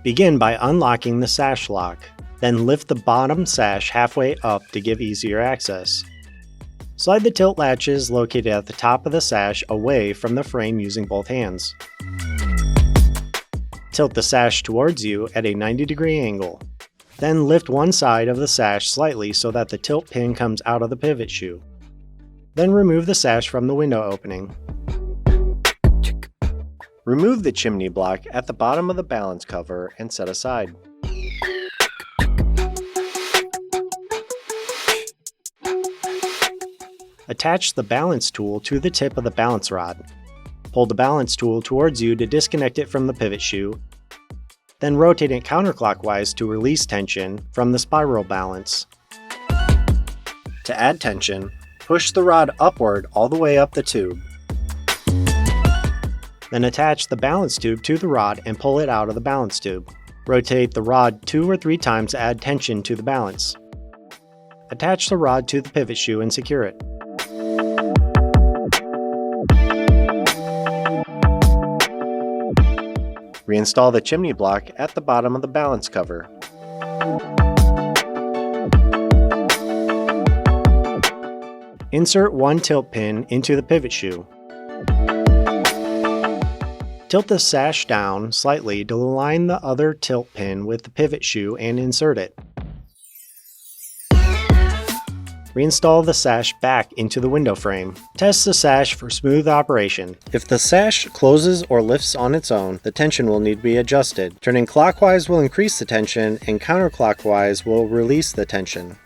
Begin by unlocking the sash lock, then lift the bottom sash halfway up to give easier access. Slide the tilt latches located at the top of the sash away from the frame using both hands. Tilt the sash towards you at a 90-degree angle. Then lift one side of the sash slightly so that the tilt pin comes out of the pivot shoe. Then remove the sash from the window opening. Remove the chimney block at the bottom of the balance cover and set aside. Attach the balance tool to the tip of the balance rod. Pull the balance tool towards you to disconnect it from the pivot shoe, then rotate it counterclockwise to release tension from the spiral balance. To add tension, push the rod upward all the way up the tube. Then attach the balance tube to the rod and pull it out of the balance tube. Rotate the rod 2 or 3 times to add tension to the balance. Attach the rod to the pivot shoe and secure it. Reinstall the chimney block at the bottom of the balance cover. Insert one tilt pin into the pivot shoe. Tilt the sash down slightly to align the other tilt pin with the pivot shoe and insert it. Reinstall the sash back into the window frame. Test the sash for smooth operation. If the sash closes or lifts on its own, the tension will need to be adjusted. Turning clockwise will increase the tension and counterclockwise will release the tension.